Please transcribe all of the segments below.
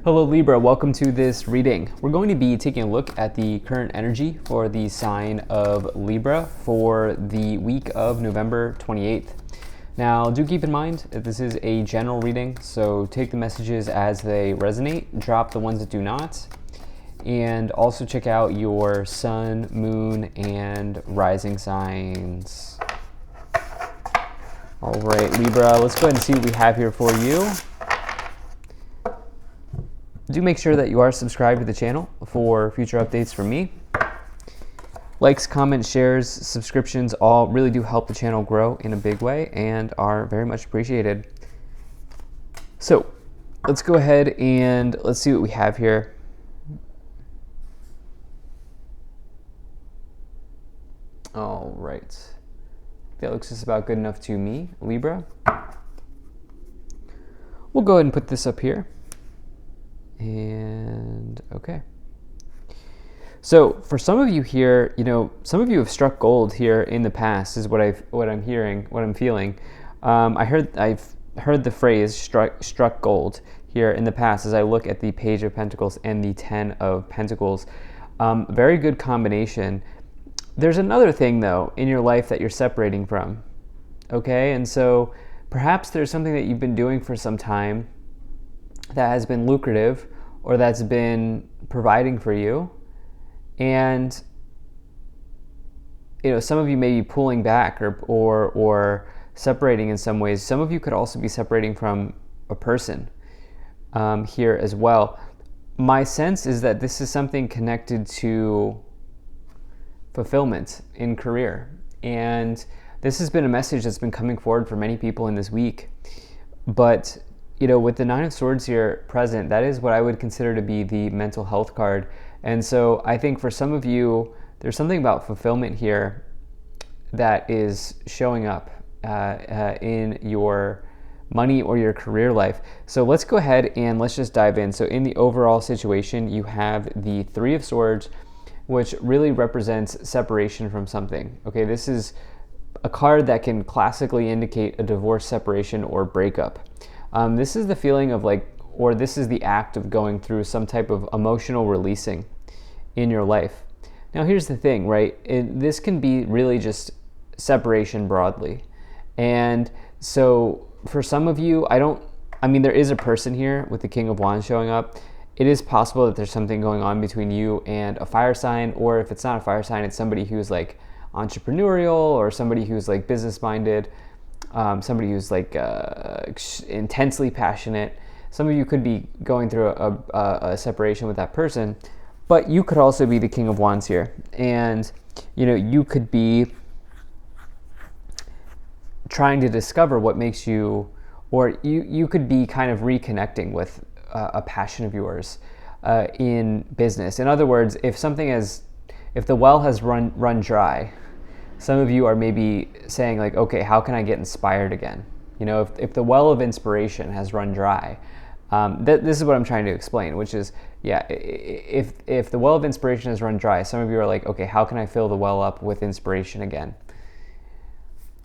Hello Libra, welcome to this reading. We're going to be taking a look at the current energy for the sign of Libra for the week of November 28th. Now, do keep in mind that this is a general reading, so take the messages as they resonate, drop the ones that do not, and also check out your sun, moon, and rising signs. All right, Libra, let's go ahead and see what we have here for you. Do make sure that you are subscribed to the channel for future updates from me. Likes, comments, shares, subscriptions all really do help the channel grow in a big way and are very much appreciated. So let's go ahead and let's see what we have here. All right. That looks just about good enough to me, Libra. We'll go ahead and put this up here. And okay. So for some of you here, some of you have struck gold here in the past, is what I'm hearing, what I'm feeling. I've heard the phrase struck gold here in the past as I look at the Page of Pentacles and the Ten of Pentacles. Very good combination. There's another thing though in your life that you're separating from. Okay, and so perhaps there's something that you've been doing for some time that has been lucrative or that's been providing for you, and some of you may be pulling back or separating in some ways. Some of you could also be separating from a person here as well. My sense is that this is something connected to fulfillment in career, and this has been a message that's been coming forward for many people in this week. But with the Nine of Swords here present, that is what I would consider to be the mental health card. And so I think for some of you, there's something about fulfillment here that is showing up in your money or your career life. So let's go ahead and let's just dive in. So in the overall situation, you have the Three of Swords, which really represents separation from something. Okay, this is a card that can classically indicate a divorce, separation, or breakup. This is the feeling of this is the act of going through some type of emotional releasing in your life. Now, here's the thing, right? This can be really just separation broadly. And so for some of you, there is a person here with the King of Wands showing up. It is possible that there's something going on between you and a fire sign, or if it's not a fire sign, it's somebody who's entrepreneurial or somebody who's business minded. Somebody who's intensely passionate. Some of you could be going through a separation with that person, but you could also be the King of Wands here. And, you could be trying to discover what makes you, or you could be kind of reconnecting with a passion of yours in business. In other words, if the well has run dry, some of you are maybe saying okay, how can I get inspired again? If the well of inspiration has run dry, this is what I'm trying to explain, which is, if the well of inspiration has run dry, some of you are okay, how can I fill the well up with inspiration again?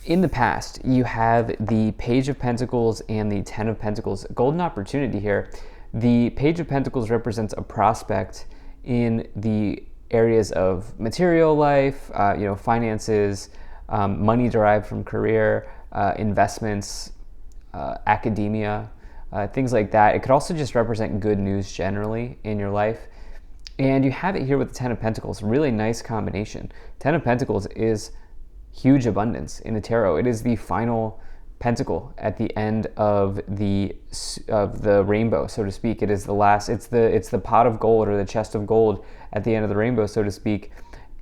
In the past, you have the Page of Pentacles and the Ten of Pentacles. Golden opportunity here. The Page of Pentacles represents a prospect in the areas of material life, finances, money derived from career, investments, academia, things like that. It could also just represent good news generally in your life. And you have it here with the Ten of Pentacles, really nice combination. Ten of Pentacles is huge abundance in the tarot. It is the final pentacle at the end of the rainbow, so to speak. It is the last. It's the pot of gold or the chest of gold at the end of the rainbow, so to speak.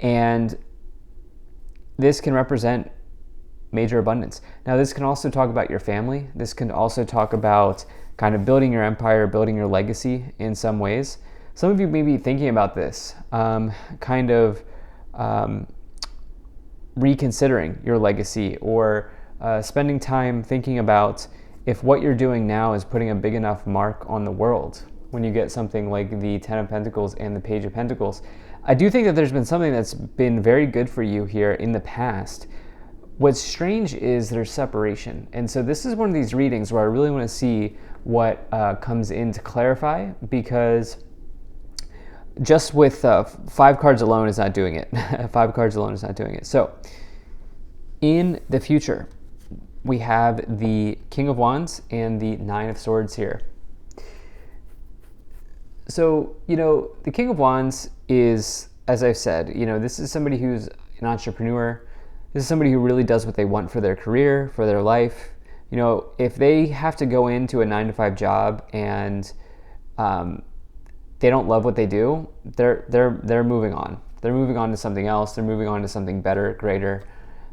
And this can represent major abundance. Now, this can also talk about your family. This can also talk about kind of building your empire, building your legacy in some ways. Some of you may be thinking about this, reconsidering your legacy, or spending time thinking about if what you're doing now is putting a big enough mark on the world when you get something like the Ten of Pentacles and the Page of Pentacles. I do think that there's been something that's been very good for you here in the past. What's strange is there's separation. And so this is one of these readings where I really want to see what comes in to clarify, because just with 5 cards alone is not doing it. 5 cards alone is not doing it. So in the future, we have the King of Wands and the Nine of Swords here. So, the King of Wands is, as I've said, this is somebody who's an entrepreneur. This is somebody who really does what they want for their career, for their life. If they have to go into a 9-to-5 job and they don't love what they do, they're moving on. They're moving on to something else. They're moving on to something better, greater,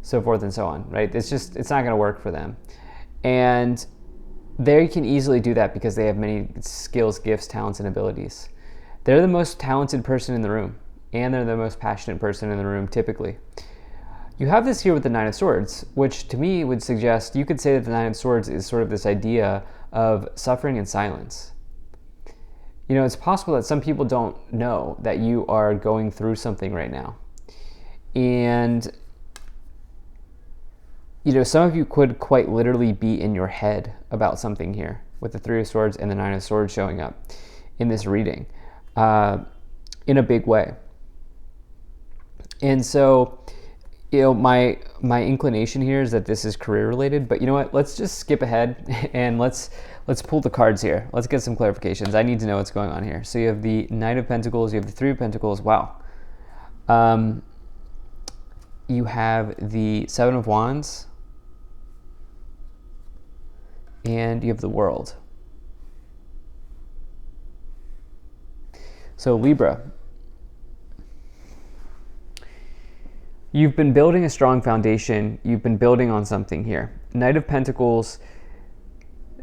so forth and so on, right? It's not going to work for them. And they can easily do that because they have many skills, gifts, talents, and abilities. They're the most talented person in the room, and they're the most passionate person in the room, typically. You have this here with the Nine of Swords, which to me would suggest, you could say that the Nine of Swords is sort of this idea of suffering in silence. It's possible that some people don't know that you are going through something right now. And some of you could quite literally be in your head about something here with the Three of Swords and the Nine of Swords showing up in this reading in a big way. And so, my inclination here is that this is career related, but you know what? Let's just skip ahead and let's pull the cards here. Let's get some clarifications. I need to know what's going on here. So you have the Knight of Pentacles, you have the Three of Pentacles. Wow. You have the Seven of Wands, and you have the World. So Libra, you've been building a strong foundation. You've been building on something here. Knight of Pentacles,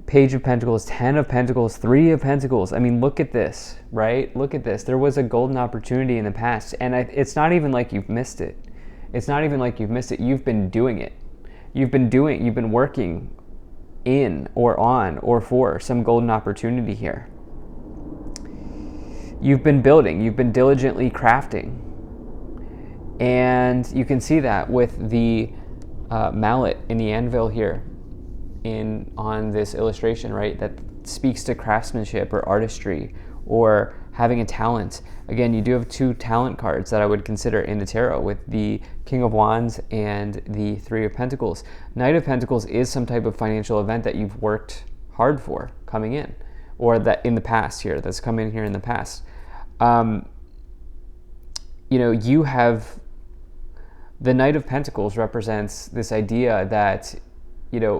Page of Pentacles, 10 of Pentacles, 3 of Pentacles. I mean, look at this, right? Look at this. There was a golden opportunity in the past, and it's not even like you've missed it. It's not even like you've missed it. You've been doing it. You've been working in or on or for some golden opportunity here. You've been building. You've been diligently crafting. And you can see that with the mallet in the anvil here on this illustration, right? That speaks to craftsmanship or artistry or having a talent. Again, you do have 2 talent cards that I would consider in the tarot with the King of Wands and the Three of Pentacles. Knight of Pentacles is some type of financial event that you've worked hard for coming in, or that in the past here, that's come in here in the past. You have the Knight of Pentacles represents this idea that,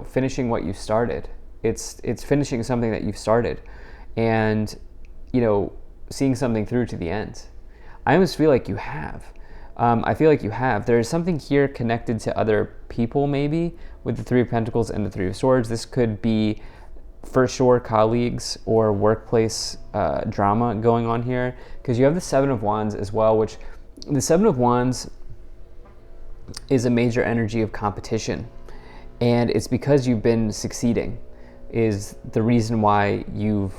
finishing what you started. It's finishing something that you've started, and seeing something through to the end. I almost feel like you have. I feel like you have. There's something here connected to other people, maybe, with the Three of Pentacles and the Three of Swords. This could be, for sure, colleagues or workplace drama going on here, because you have the Seven of Wands as well, which the Seven of Wands is a major energy of competition. And it's because you've been succeeding is the reason why you've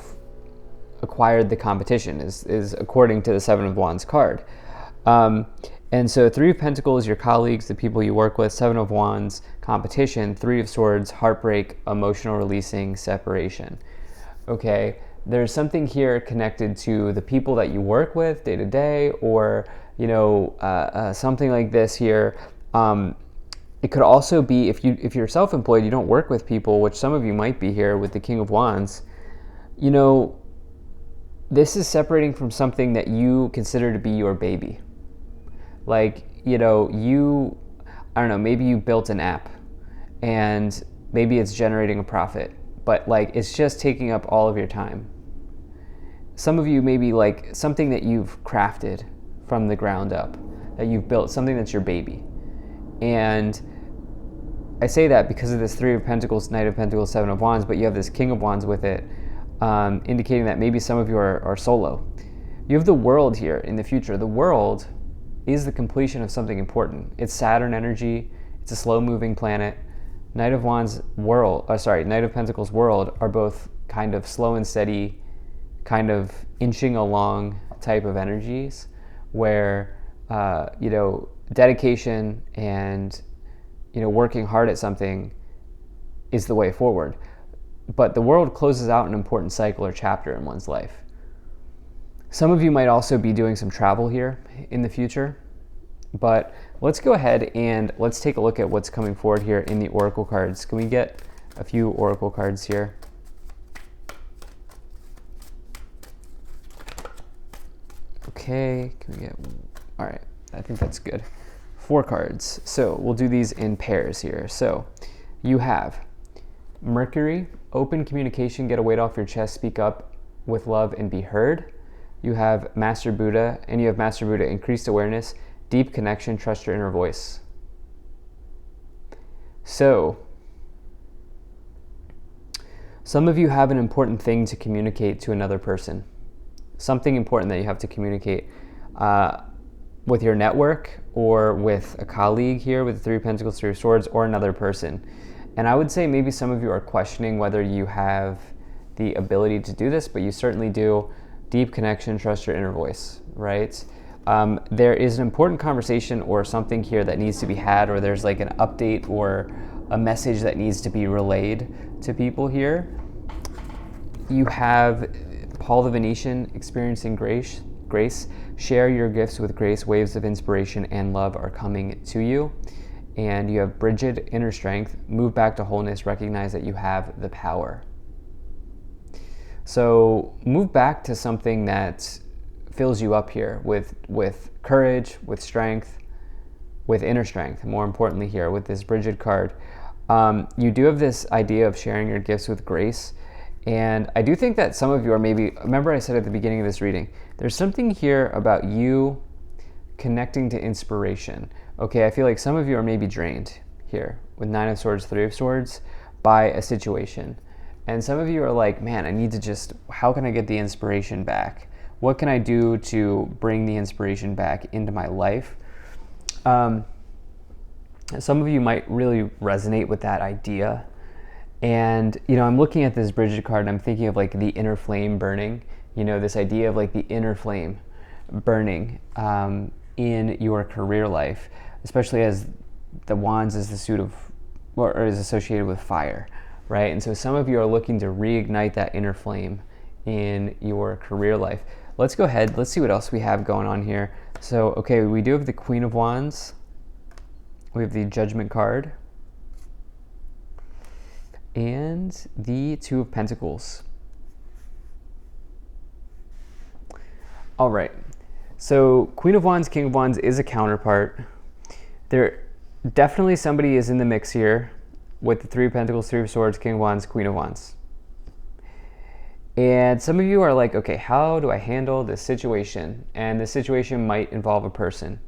acquired the competition, is according to the Seven of Wands card. And so Three of Pentacles, your colleagues, the people you work with. Seven of Wands, competition. Three of Swords, heartbreak, emotional releasing, separation. Okay, there's something here connected to the people that you work with day to day, or something like this here. It could also be if you're self-employed, you don't work with people, which some of you might be here with the King of Wands. This is separating from something that you consider to be your baby. Like, I don't know, maybe you built an app and maybe it's generating a profit, but like it's just taking up all of your time. Some of you maybe like something that you've crafted from the ground up, that you've built, something that's your baby. And I say that because of this Three of Pentacles, Knight of Pentacles, Seven of Wands, but you have this King of Wands with it, indicating that maybe some of you are solo. You have the World here in the future. The World is the completion of something important. It's Saturn energy. It's a slow-moving planet. Knight of Pentacles World are both kind of slow and steady, kind of inching along type of energies, where dedication and working hard at something is the way forward. but the world closes out an important cycle or chapter in one's life. Some of you might also be doing some travel here in the future, but let's go ahead and let's take a look at what's coming forward here in the oracle cards. Can we get a few oracle cards here? Okay, can we get, all right, I think that's good. 4 cards. So we'll do these in pairs here. So you have Mercury, open communication, get a weight off your chest, speak up with love and be heard. You have Master Buddha, and you have Master Buddha, increased awareness, deep connection, trust your inner voice. So, some of you have an important thing to communicate to another person. Something important that you have to communicate with your network or with a colleague here with the 3 of Pentacles, 3 of Swords, or another person. And I would say maybe some of you are questioning whether you have the ability to do this, but you certainly do. Deep connection, trust your inner voice, right? There is an important conversation or something here that needs to be had, or there's like an update or a message that needs to be relayed to people here. You have Paul the Venetian, experiencing grace. Share your gifts with grace. Waves of inspiration and love are coming to you. And you have Bridget, inner strength. Move back to wholeness. Recognize that you have the power. So move back to something that fills you up here with courage, with strength, with inner strength. More importantly here, with this Bridget card, you do have this idea of sharing your gifts with grace. And I do think that some of you are maybe, remember I said at the beginning of this reading, there's something here about you connecting to inspiration. Okay, I feel like some of you are maybe drained here with 9 of Swords, 3 of Swords by a situation. And some of you are like, man, I need to just, how can I get the inspiration back? What can I do to bring the inspiration back into my life? Some of you might really resonate with that idea. And, you know, I'm looking at this Bridget card and I'm thinking of like the inner flame burning, you know, this idea of like the inner flame burning in your career life, especially as the Wands is the suit of, or is associated with fire, right? And so some of you are looking to reignite that inner flame in your career life. Let's go ahead, let's see what else we have going on here. So, okay, we do have the Queen of Wands. We have the Judgment card. And the 2 of Pentacles. All right, so Queen of Wands, King of Wands is a counterpart. There definitely somebody is in the mix here with the 3 of Pentacles, 3 of Swords, King of Wands, Queen of Wands. And some of you are like, okay, how do I handle this situation? And this situation might involve a person.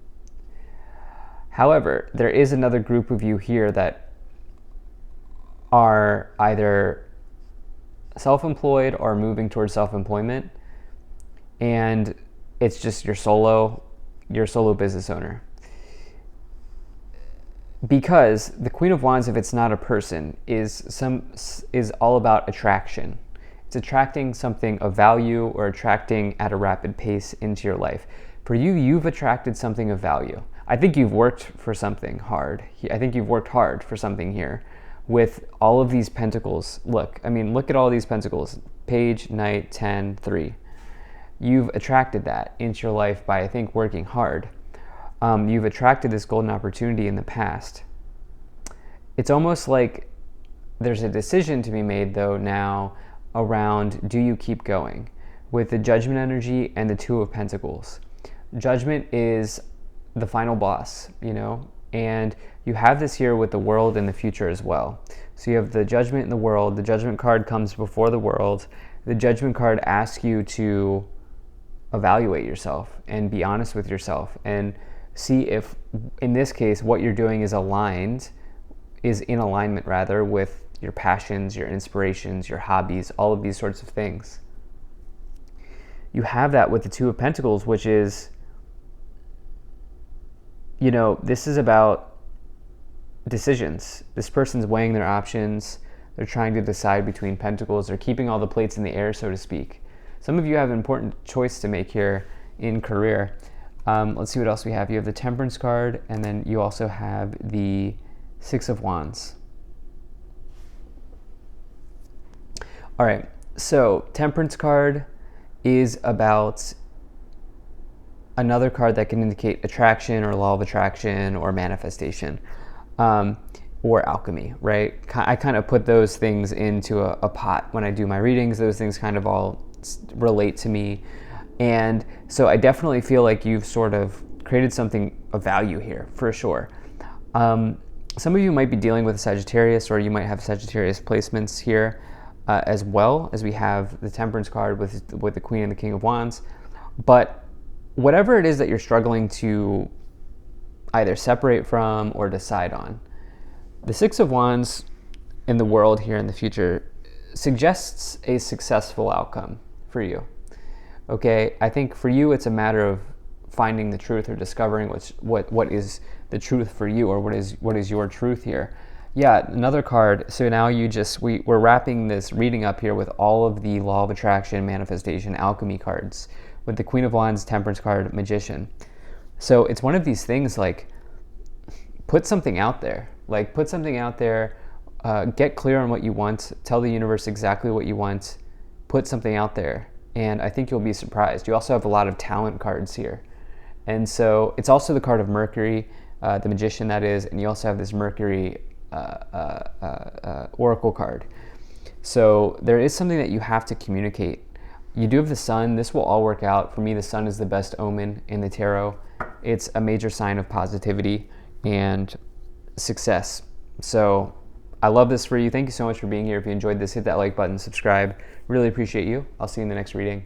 However, there is another group of you here that are either self-employed or moving towards self-employment, and it's just you're a solo business owner. Because the Queen of Wands, if it's not a person, is all about attraction. It's attracting something of value or attracting at a rapid pace into your life. For you, you've attracted something of value. I think you've worked for something hard. I think you've worked hard for something here with all of these pentacles. Look at all these pentacles. Page, Knight, 10, 3. You've attracted that into your life by, I think, working hard. You've attracted this golden opportunity in the past. It's almost like there's a decision to be made, though, now around, do you keep going? With the Judgment energy and the 2 of Pentacles. Judgment is the final boss, you know, and you have this here with the World and the future as well. So you have the Judgment in the World. The Judgment card comes before the World. The Judgment card asks you to evaluate yourself and be honest with yourself and see if, in this case, what you're doing is in alignment rather with your passions, your inspirations, your hobbies, all of these sorts of things. You have that with the 2 of Pentacles, which is, you know, this is about decisions. This person's weighing their options. They're trying to decide between pentacles. They're keeping all the plates in the air, so to speak. Some of you have an important choice to make here in career. Let's see what else we have. You have the Temperance card, and then you also have the 6 of Wands. All right, so Temperance card is about another card that can indicate attraction or law of attraction or manifestation, or alchemy, right? I kind of put those things into a pot when I do my readings. Those things kind of all relate to me. And so I definitely feel like you've sort of created something of value here, for sure. Some of you might be dealing with a Sagittarius, or you might have Sagittarius placements here as well, as we have the Temperance card with the Queen and the King of Wands. But whatever it is that you're struggling to either separate from or decide on, the Six of Wands in the world here in the future suggests a successful outcome for you. Okay, I think for you it's a matter of finding the truth or discovering what is the truth for you, or what is your truth here. Yeah, another card. So now we're wrapping this reading up here with all of the law of attraction, manifestation, alchemy cards, with the Queen of Wands, Temperance card, Magician. So it's one of these things, like, put something out there. Like, put something out there, get clear on what you want, tell the universe exactly what you want, put something out there, and I think you'll be surprised. You also have a lot of talent cards here. And so it's also the card of Mercury, the Magician, that is, and you also have this Mercury Oracle card. So there is something that you have to communicate. You do have the Sun. This will all work out. For me, the Sun is the best omen in the tarot. It's a major sign of positivity and success. So I love this for you. Thank you so much for being here. If you enjoyed this, hit that like button, subscribe. Really appreciate you. I'll see you in the next reading.